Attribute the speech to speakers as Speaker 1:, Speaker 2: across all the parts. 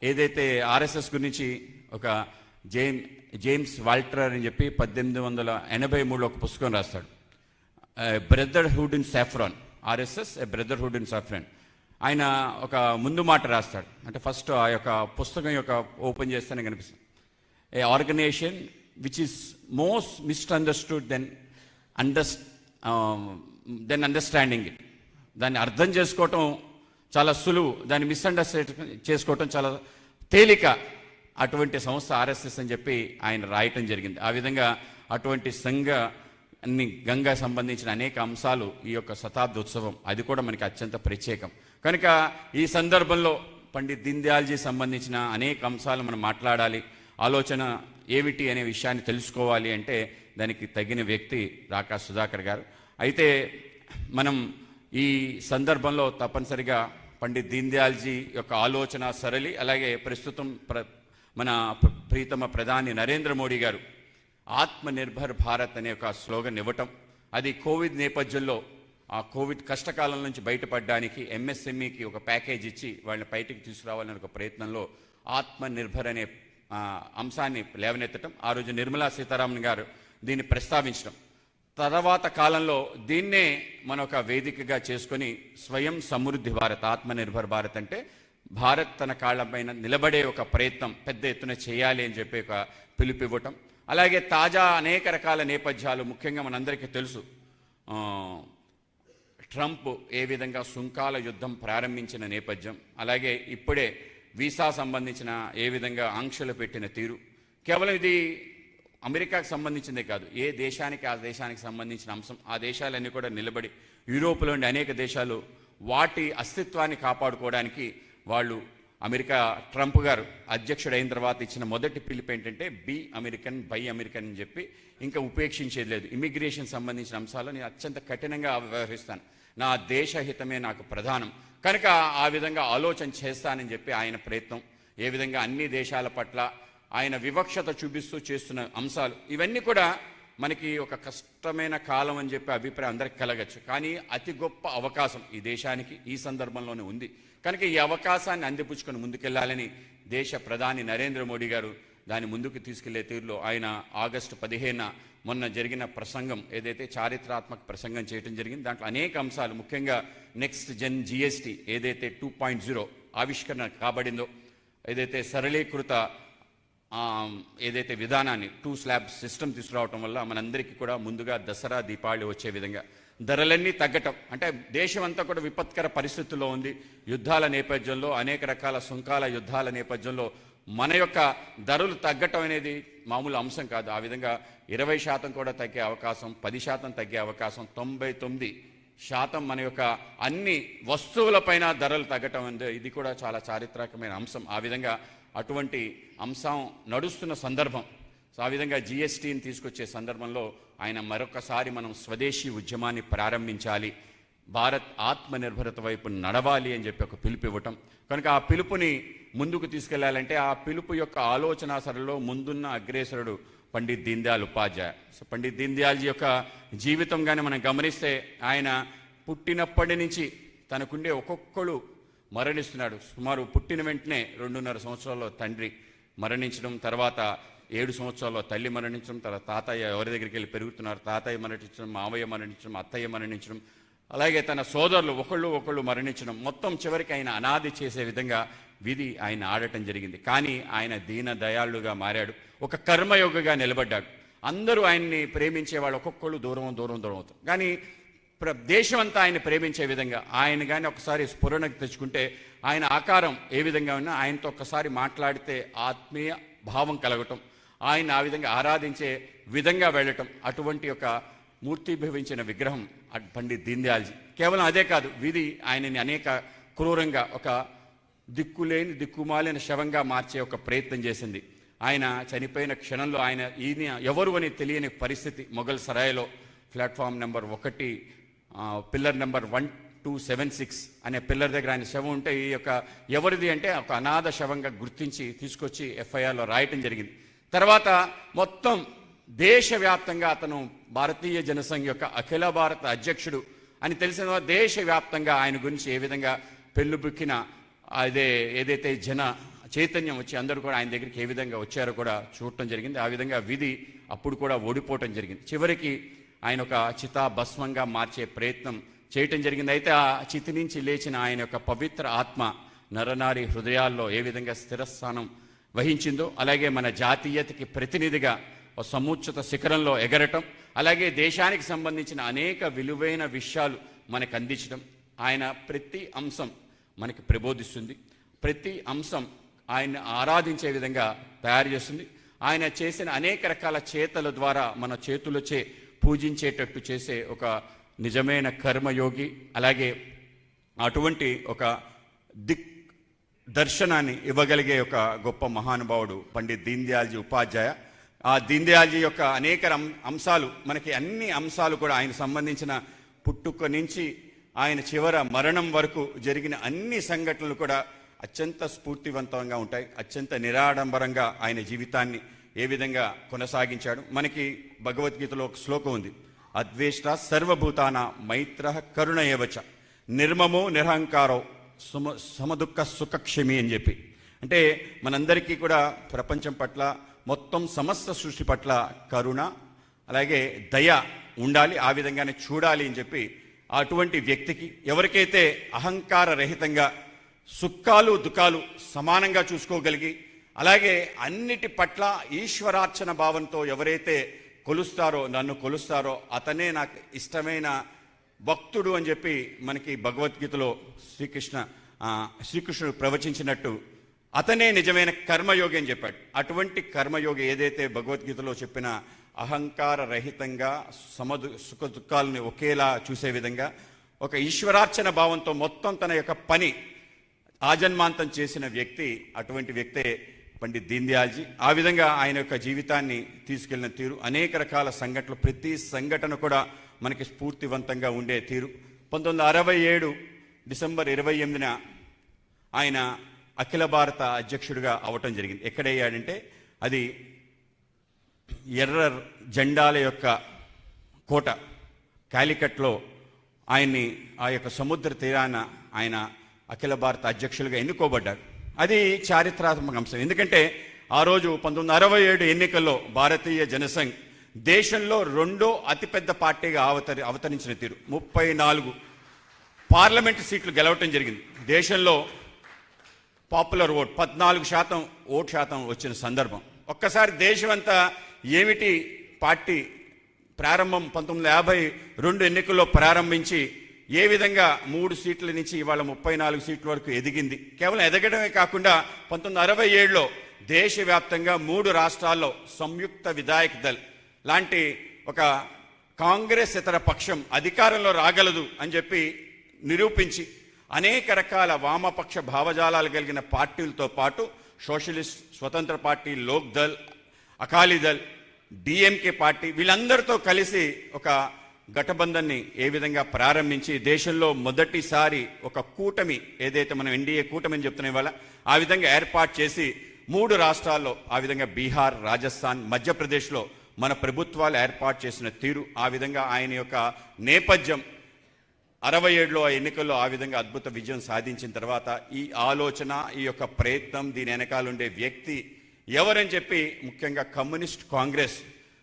Speaker 1: ఏదైతే ఆర్ఎస్ఎస్ గురించి ఒక జేమ్స్ వాల్టర్ అని చెప్పి 1883లో ఒక పుస్తకం రాస్తాడు, brotherhood in saffron, RSS A brotherhood in saffron. ఆయన ఒక ముందు మాట రాస్తాడు. అంటే ఫస్ట్ ఆ యొక్క పుస్తకం యొక్క ఓపెన్ చేస్తేనే కనిపిస్తుంది, a organisation which is most misunderstood then understanding it. దాన్ని అర్థం చేసుకోవటం చాలా సులువు, దాన్ని మిస్అండర్స్టాండ్ చేసుకోవటం చాలా తేలిక. అటువంటి సంస్థ ఆర్ఎస్ఎస్ అని చెప్పి ఆయన రాయటం జరిగింది. ఆ విధంగా అటువంటి గంగా సంబంధించిన అనేక అంశాలు ఈ యొక్క శతాబ్ది ఉత్సవం, అది కూడా మనకి అత్యంత ప్రత్యేకం. కనుక ఈ సందర్భంలో పండిత్ దీన్ దయాల్జీ సంబంధించిన అనేక అంశాలు మనం మాట్లాడాలి, ఆలోచన ఏమిటి అనే విషయాన్ని తెలుసుకోవాలి అంటే దానికి తగిన వ్యక్తి రాకా సుధాకర్ గారు. అయితే మనం ఈ సందర్భంలో తప్పనిసరిగా పండిత్ దీన్ దయాల్జీ యొక్క ఆలోచన సరళి, అలాగే ప్రస్తుతం మన ప్రీతమ ప్రధాని నరేంద్ర మోడీ గారు ఆత్మనిర్భర్ భారత్ అనే ఒక స్లోగన్ ఇవ్వటం, అది కోవిడ్ నేపథ్యంలో ఆ కోవిడ్ కష్టకాలం నుంచి బయటపడడానికి ఎంఎస్ఎంఈకి ఒక ప్యాకేజ్ ఇచ్చి వాళ్ళని బయటికి తీసుకురావాలనే ఒక ప్రయత్నంలో ఆత్మనిర్భర్ అనే అంశాన్ని లేవనెత్తడం, ఆ రోజు నిర్మలా సీతారామన్ గారు దీన్ని ప్రస్తావించడం, తర్వాత కాలంలో దీన్నే మన ఒక వేదికగా చేసుకొని స్వయం సమృద్ధి భారత్, ఆత్మనిర్భర్ భారత్ అంటే భారత్ తన కాళ్ళపైన నిలబడే ఒక ప్రయత్నం పెద్ద ఎత్తున చేయాలి అని చెప్పి ఒక పిలుపు ఇవ్వటం. అలాగే తాజా అనేక రకాల నేపథ్యాలు, ముఖ్యంగా మనందరికీ తెలుసు ట్రంప్ ఏ విధంగా సుంకాల యుద్ధం ప్రారంభించిన నేపథ్యం, అలాగే ఇప్పుడే వీసా సంబంధించిన ఏ విధంగా ఆంక్షలు పెట్టిన తీరు, కేవలం ఇది అమెరికాకు సంబంధించిందే కాదు, ఏ దేశానికి ఆ దేశానికి సంబంధించిన అంశం. ఆ దేశాలన్నీ కూడా నిలబడి, యూరోప్లోని అనేక దేశాలు వాటి అస్తిత్వాన్ని కాపాడుకోవడానికి వాళ్ళు అమెరికా ట్రంప్ గారు అధ్యక్షుడైన తర్వాత ఇచ్చిన మొదటి పిలుపు ఏంటంటే బీ అమెరికన్ బై అమెరికన్ అని చెప్పి, ఇంకా ఉపేక్షించేది లేదు. ఇమిగ్రేషన్ సంబంధించిన అంశాలు నేను అత్యంత కఠినంగా వ్యవహరిస్తాను, నా దేశ హితమే నాకు ప్రధానం, కనుక ఆ విధంగా ఆలోచన చేస్తానని చెప్పి ఆయన ప్రయత్నం, ఏ విధంగా అన్ని దేశాల పట్ల ఆయన వివక్షత చూపిస్తూ చేస్తున్న అంశాలు, ఇవన్నీ కూడా మనకి ఒక కష్టమైన కాలం అని చెప్పి అభిప్రాయం అందరికి కలగచ్చు. కానీ అతి గొప్ప అవకాశం ఈ దేశానికి ఈ సందర్భంలోనే ఉంది. కనుక ఈ అవకాశాన్ని అందిపుచ్చుకొని ముందుకెళ్లాలని దేశ ప్రధాని నరేంద్ర మోడీ గారు దాన్ని ముందుకు తీసుకెళ్లే తీరులో ఆయన ఆగస్టు 15న మొన్న జరిగిన ప్రసంగం, ఏదైతే చారిత్రాత్మక ప్రసంగం చేయడం జరిగింది, దాంట్లో అనేక అంశాలు, ముఖ్యంగా నెక్స్ట్ జెన్ జిఎస్టీ ఏదైతే 2.0 ఆవిష్కరణ కాబడిందో, ఏదైతే సరళీకృత ఏదైతే విధానాన్ని 2 స్లాబ్ సిస్టమ్ తీసుకురావటం వల్ల మనందరికీ కూడా ముందుగా దసరా దీపావళి వచ్చే విధంగా ధరలన్నీ తగ్గటం, అంటే దేశం అంతా కూడా విపత్కర పరిస్థితుల్లో ఉంది, యుద్ధాల నేపథ్యంలో, అనేక రకాల సుంకాల యుద్ధాల నేపథ్యంలో మన యొక్క ధరలు తగ్గటం అనేది మామూలు అంశం కాదు. ఆ విధంగా 20% కూడా తగ్గే అవకాశం, 10% తగ్గే అవకాశం, 99% మన యొక్క అన్ని వస్తువులపైన ధరలు తగ్గటం అనేది ఇది కూడా చాలా చారిత్రాత్మకమైన అంశం. ఆ విధంగా అటువంటి అంశం నడుస్తున్న సందర్భం, సో ఆ విధంగా జిఎస్టీని తీసుకొచ్చే సందర్భంలో ఆయన మరొకసారి మనం స్వదేశీ ఉద్యమాన్ని ప్రారంభించాలి, భారత్ ఆత్మనిర్భరత వైపు నడవాలి అని చెప్పి ఒక పిలుపు ఇవ్వటం. కనుక ఆ పిలుపుని ముందుకు తీసుకెళ్లాలంటే ఆ పిలుపు యొక్క ఆలోచన సరలో ముందున్న అగ్రేసరుడు పండిత్ దీన్ దయాళ్ ఉపాధ్యాయ. సో పండిత్ దీన్ దయాల్జీ యొక్క జీవితం కానీ మనం గమనిస్తే ఆయన పుట్టినప్పటి నుంచి తనకుండే ఒక్కొక్కడు మరణిస్తున్నాడు. సుమారు పుట్టిన వెంటనే 2.5 సంవత్సరాల్లో తండ్రి మరణించడం, తర్వాత 7 సంవత్సరాల్లో తల్లి మరణించడం, తర్వాత తాతయ్య ఎవరి దగ్గరికి వెళ్ళి పెరుగుతున్నారు, తాతయ్య మరణించడం, మావయ్య మరణించడం, అత్తయ్య మరణించడం, అలాగే తన సోదరులు ఒకళ్ళు మరణించడం, మొత్తం చివరికి ఆయన అనాది చేసే విధంగా విధి ఆయన ఆడటం జరిగింది. కానీ ఆయన దీన దయాళుగా మారాడు, ఒక కర్మయోగిగా నిలబడ్డాడు. అందరూ ఆయన్ని ప్రేమించేవాళ్ళు ఒక్కొక్కళ్ళు దూరం అవుతారు. కానీ దేశమంతా ఆయన ప్రేమించే విధంగా ఆయన కానీ ఒకసారి స్ఫురణకు తెచ్చుకుంటే ఆయన ఆకారం ఏ విధంగా ఉన్నా ఆయనతో ఒక్కసారి మాట్లాడితే ఆత్మీయ భావం కలగటం, ఆయన ఆ విధంగా ఆరాధించే విధంగా వెళ్ళటం, అటువంటి ఒక మూర్తిభవించిన విగ్రహం పండిత్ దీన్ దయాల్జీ. కేవలం అదే కాదు, విధి ఆయనని అనేక క్రూరంగా ఒక దిక్కులేని దిక్కుమాలిన శవంగా మార్చే ఒక ప్రయత్నం చేసింది. ఆయన చనిపోయిన క్షణంలో ఈయన ఎవరు అని తెలియని పరిస్థితి, మొఘల్ సరాయ్లో ప్లాట్ఫామ్ నెంబర్ 1 పిల్లర్ నెంబర్ 1276 అనే పిల్లర్ దగ్గర ఆయన శవం ఉంటే ఈ యొక్క ఎవరిది అంటే ఒక అనాథ శవంగా గుర్తించి తీసుకొచ్చి ఎఫ్ఐఆర్లో రాయటం జరిగింది. తర్వాత మొత్తం దేశవ్యాప్తంగా అతను భారతీయ జనసంఘ్ యొక్క అఖిల భారత అధ్యక్షుడు అని తెలిసిన దేశవ్యాప్తంగా ఆయన గురించి ఏ విధంగా పెళ్ళుబుక్కిన ఏదైతే చైతన్యం వచ్చి అందరూ కూడా ఆయన దగ్గరికి ఏ విధంగా వచ్చారో కూడా చూడటం జరిగింది. ఆ విధంగా విధి అప్పుడు కూడా ఓడిపోవటం జరిగింది. చివరికి ఆయన ఒక చితాభస్మంగా మార్చే ప్రయత్నం చేయటం జరిగింది. అయితే ఆ చితి నుంచి లేచిన ఆయన యొక్క పవిత్ర ఆత్మ నరనారి హృదయాల్లో ఏ విధంగా స్థిరస్థానం వహించిందో, అలాగే మన జాతీయతకి ప్రతినిధిగా ఒక సముచిత శిఖరంలో ఎగరటం, అలాగే దేశానికి సంబంధించిన అనేక విలువైన విషయాలు మనకు అందించడం, ఆయన ప్రతి అంశం మనకి ప్రబోధిస్తుంది. ప్రతి అంశం ఆయన ఆరాధించే విధంగా తయారు చేస్తుంది. ఆయన చేసిన అనేక రకాల చేతల ద్వారా మన చేతులచే పూజించేటట్టు చేసే ఒక నిజమైన కర్మయోగి, అలాగే అటువంటి ఒక దర్శనాన్ని ఇవ్వగలిగే ఒక గొప్ప మహానుభావుడు పండిత్ దీన్ దయాల్జీ ఉపాధ్యాయ. ఆ దీన్ దయాల్జీ యొక్క అనేక అంశాలు మనకి అన్ని అంశాలు కూడా ఆయన సంబంధించిన పుట్టుక నుంచి ఆయన చివర మరణం వరకు జరిగిన అన్ని సంఘటనలు కూడా అత్యంత స్ఫూర్తివంతంగా ఉంటాయి. అత్యంత నిరాడంబరంగా ఆయన జీవితాన్ని ఏ విధంగా కొనసాగించాడు. మనకి భగవద్గీతలో ఒక శ్లోకం ఉంది, అద్వేష్ట సర్వభూతాన మైత్ర కరుణ ఏవచ నిర్మమో నిరహంకారో సమదుఃఖ సుఖక్షమి అని చెప్పి. అంటే మనందరికీ కూడా ప్రపంచం పట్ల, మొత్తం సమస్త సృష్టి పట్ల కరుణ అలాగే దయ ఉండాలి, ఆ విధంగానే చూడాలి అని చెప్పి అటువంటి వ్యక్తికి, ఎవరికైతే అహంకార రహితంగా సుఖాలు దుఃఖాలు సమానంగా చూసుకోగలిగి, అలాగే అన్నిటి పట్ల ఈశ్వరార్చన భావంతో ఎవరైతే కొలుస్తారో, నన్ను కొలుస్తారో అతనే నాకు ఇష్టమైన భక్తుడు అని చెప్పి మనకి భగవద్గీతలో శ్రీకృష్ణుడు ప్రవచించినట్టు అతనే నిజమైన కర్మయోగి అని చెప్పాడు. అటువంటి కర్మయోగి ఏదైతే భగవద్గీతలో చెప్పిన అహంకార రహితంగా సుఖ దుఃఖాలని ఒకేలా చూసే విధంగా ఒక ఈశ్వరార్చన భావంతో మొత్తం తన యొక్క పని ఆజన్మాంతం చేసిన వ్యక్తి, అటువంటి వ్యక్తే పండిత్ దీన్ దయాల్జీ. ఆ విధంగా ఆయన యొక్క జీవితాన్ని తీసుకెళ్లిన తీరు, అనేక రకాల సంఘటనలు, ప్రతి సంఘటన కూడా మనకి స్ఫూర్తివంతంగా ఉండే తీరు. 1967 డిసెంబర్ 28న ఆయన అఖిల భారత అధ్యక్షుడిగా అవటం జరిగింది. ఎక్కడయ్యాడంటే అది ఎర్ర జెండాల యొక్క కోట కాలికట్లో ఆయన్ని ఆ యొక్క సముద్ర తీరాన ఆయన అఖిల భారత అధ్యక్షులుగా ఎన్నుకోబడ్డారు. అది చారిత్రాత్మక అంశం. ఎందుకంటే ఆ రోజు 1967 ఎన్నికల్లో భారతీయ జనసంఘ్ దేశంలో రెండో అతిపెద్ద పార్టీగా అవతరించిన తీరు. 34 పార్లమెంటు సీట్లు గెలవటం జరిగింది. దేశంలో పాపులర్ ఓట్ 14% ఓటు శాతం వచ్చిన సందర్భం. ఒక్కసారి దేశమంతా ఏమిటి పార్టీ ప్రారంభం 1952 ఎన్నికల్లో ప్రారంభించి ఏ విధంగా 3 సీట్ల నుంచి ఇవాళ 34 సీట్ల వరకు ఎదిగింది. కేవలం ఎదగడమే కాకుండా 1967లో దేశవ్యాప్తంగా 3 రాష్ట్రాల్లో సంయుక్త విధాయక్ దళ్ లాంటి ఒక కాంగ్రెస్ ఇతర పక్షం అధికారంలో రాగలదు అని చెప్పి నిరూపించి అనేక రకాల వామపక్ష భావజాలాలు కలిగిన పార్టీలతో పాటు సోషలిస్ట్, స్వతంత్ర party, Lok Dal, Akali Dal, DMK party వీళ్ళందరితో కలిసి ఒక గఠబంధన్ని ఏ విధంగా ప్రారంభించి దేశంలో మొదటిసారి ఒక కూటమి, ఏదైతే మనం ఎన్డీఏ కూటమి అని చెప్తున్న వాళ్ళ ఆ విధంగా ఏర్పాటు చేసి 3 రాష్ట్రాల్లో, ఆ విధంగా బీహార్, రాజస్థాన్, మధ్యప్రదేశ్లో మన ప్రభుత్వాలు ఏర్పాటు చేసిన తీరు, ఆ విధంగా ఆయన యొక్క నేపథ్యం 67లో ఆ ఎన్నికల్లో ఆ విధంగా అద్భుత విజయం సాధించిన తర్వాత ఈ ఆలోచన, ఈ యొక్క ప్రయత్నం, దీని వెనకాలండే వ్యక్తి ఎవరని చెప్పి ముఖ్యంగా కమ్యూనిస్ట్ కాంగ్రెస్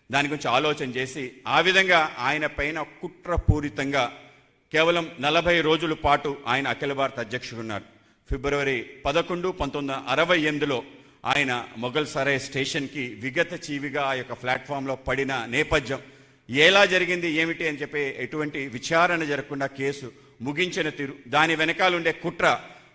Speaker 1: దాని గురించి ఆలోచన చేసి ఆ విధంగా ఆయన పైన కుట్రపూరితంగా కేవలం 40 రోజుల పాటు ఆయన అఖిల భారత అధ్యక్షుడు ఉన్నారు. ఫిబ్రవరి 11, 1968లో ఆయన మొఘల్ సరాయ్ స్టేషన్కి విగత జీవిగా ఆ యొక్క ప్లాట్ఫామ్లో పడిన నేపథ్యం, ఎలా జరిగింది ఏమిటి అని చెప్పి ఎటువంటి విచారణ జరగకుండా కేసు ముగించిన తీరు, దాని వెనకాలండే కుట్ర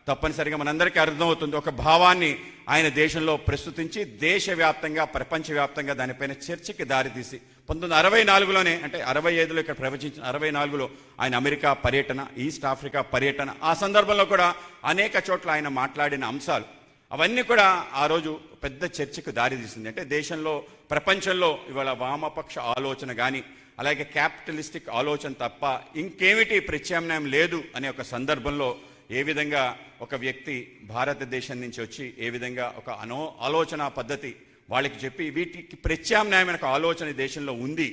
Speaker 1: తప్పనిసరిగా మనందరికీ అర్థమవుతుంది. ఒక భావాన్ని ఆయన దేశంలో ప్రస్తుతించి దేశవ్యాప్తంగా, ప్రపంచవ్యాప్తంగా దానిపైన చర్చకి దారితీసి 1964లోనే, అంటే 65లో ఇక్కడ ప్రవచించిన 64లో ఆయన అమెరికా పర్యటన, ఈస్ట్ ఆఫ్రికా పర్యటన, ఆ సందర్భంలో కూడా అనేక చోట్ల ఆయన మాట్లాడిన అంశాలు అవన్నీ కూడా ఆ రోజు పెద్ద చర్చకు దారితీసింది. అంటే దేశంలో, ప్రపంచంలో ఇవాళ వామపక్ష ఆలోచన కానీ, అలాగే క్యాపిటలిస్టిక్ ఆలోచన తప్ప ఇంకేమిటి ప్రత్యామ్నాయం లేదు అనే ఒక సందర్భంలో ఏ విధంగా ఒక వ్యక్తి భారతదేశం నుంచి వచ్చి ఏ విధంగా ఒక ఆలోచన పద్ధతి వాళ్ళకి చెప్పి వీటికి ప్రత్యామ్నాయమైన ఒక ఆలోచన దేశంలో ఉంది.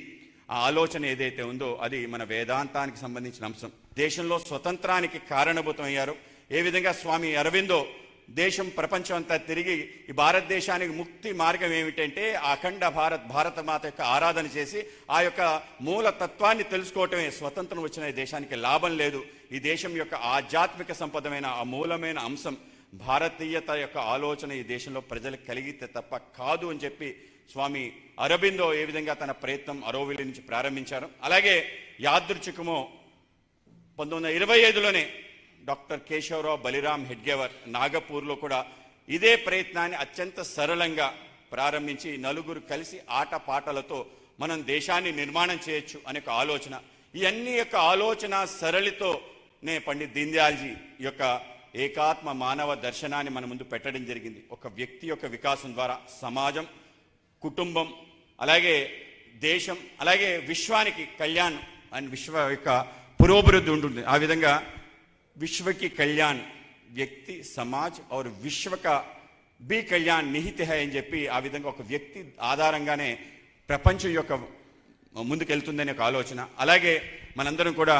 Speaker 1: ఆ ఆలోచన ఏదైతే ఉందో అది మన వేదాంతానికి సంబంధించిన అంశం. దేశంలో స్వతంత్రానికి కారణభూతం అయ్యారు. ఏ విధంగా స్వామి అరవిందో దేశం ప్రపంచం అంతా తిరిగి ఈ భారతదేశానికి ముక్తి మార్గం ఏమిటంటే అఖండ భారత మాత యొక్క ఆరాధన చేసి ఆ యొక్క మూల తత్వాన్ని తెలుసుకోవటమే. స్వతంత్రం వచ్చిన ఈ దేశానికి లాభం లేదు. ఈ దేశం యొక్క ఆధ్యాత్మిక సంపదమైన ఆ మూలమైన అంశం భారతీయత యొక్క ఆలోచన ఈ దేశంలో ప్రజలకు కలిగితే తప్ప కాదు అని చెప్పి స్వామి అరబిందో ఏ విధంగా తన ప్రయత్నం అరోవిలి నుంచి ప్రారంభించారు. అలాగే యాదృచ్ఛికమో 1925లోనే డాక్టర్ కేశవరావు బలిరామ్ హెడ్గేవర్ నాగపూర్లో కూడా ఇదే ప్రయత్నాన్ని అత్యంత సరళంగా ప్రారంభించి నలుగురు కలిసి ఆటపాటలతో మనం దేశాన్ని నిర్మాణం చేయొచ్చు అనే ఒక ఆలోచన. ఈ అన్ని యొక్క ఆలోచన సరళితోనే పండిత్ దీన్ దయాల్జీ యొక్క ఏకాత్మ మానవ దర్శనాన్ని మన ముందు పెట్టడం జరిగింది. ఒక వ్యక్తి యొక్క వికాసం ద్వారా సమాజం, కుటుంబం, అలాగే దేశం, అలాగే విశ్వానికి కళ్యాణ్ అండ్ విశ్వ యొక్క పురోభివృద్ధి ఉంటుంది. ఆ విధంగా విశ్వకి కళ్యాణ్ వ్యక్తి సమాజ్ और విశ్వ का भी కళ్యాణ్ నిహిత హై అని చెప్పి ఆ విధంగా ఒక వ్యక్తి ఆధారంగానే ప్రపంచం యొక్క ముందుకెళ్తుందనే ఒక ఆలోచన. అలాగే మనందరం కూడా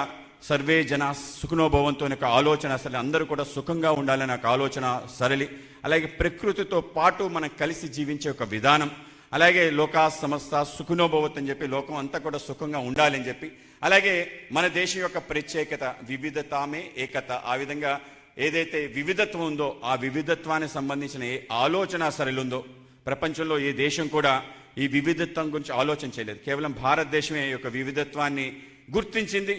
Speaker 1: సర్వే జన సుఖనోభవంతో అనే ఒక ఆలోచన, అసలు అందరూ కూడా సుఖంగా ఉండాలనే ఒక ఆలోచన సరళి. అలాగే ప్రకృతితో పాటు మనం కలిసి జీవించే ఒక విధానం. అలాగే లోకా సమస్త సుఖనోభవత్ అని చెప్పి లోకం అంతా కూడా సుఖంగా ఉండాలని చెప్పి. అలాగే మన దేశం యొక్క ప్రత్యేకత వివిధతామే ఏకత. ఆ విధంగా ఏదైతే వివిధత్వం ఉందో ఆ వివిధత్వానికి సంబంధించిన ఏ ఆలోచన సరళి ఉందో ప్రపంచంలో ఏ దేశం కూడా ఈ వివిధత్వం గురించి ఆలోచన చేయలేదు. కేవలం భారతదేశమే ఈ యొక్క వివిధత్వాన్ని గుర్తించింది,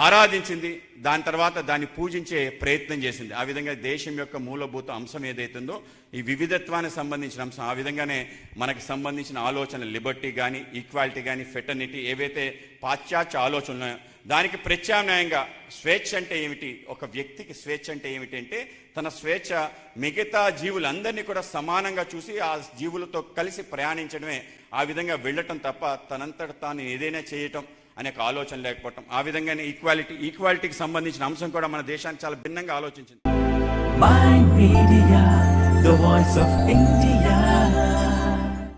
Speaker 1: ఆరాధించింది, దాని తర్వాత దాన్ని పూజించే ప్రయత్నం చేసింది. ఆ విధంగా దేశం యొక్క మూలభూత అంశం ఏదైతుందో ఈ వివిధత్వానికి సంబంధించిన అంశం. ఆ విధంగానే మనకు సంబంధించిన ఆలోచన లిబర్టీ కానీ, ఈక్వాలిటీ కానీ, ఫెటర్నిటీ ఏవైతే పాశ్చాత్య ఆలోచనలు ఉన్నాయో దానికి ప్రత్యామ్నాయంగా స్వేచ్ఛ అంటే ఏమిటి, ఒక వ్యక్తికి స్వేచ్ఛ అంటే ఏమిటి అంటే తన స్వేచ్ఛ మిగతా జీవులందరినీ కూడా సమానంగా చూసి ఆ జీవులతో కలిసి ప్రయాణించడమే. ఆ విధంగా వెళ్ళటం తప్ప తనంతట తాను ఏదైనా చేయటం అనే ఒక ఆలోచన లేకపోవటం. ఆ విధంగానే ఈక్వాలిటీకి సంబంధించిన అంశం కూడా మన దేశానికి చాలా భిన్నంగా ఆలోచించింది.
Speaker 2: Mind Media, the voice of India.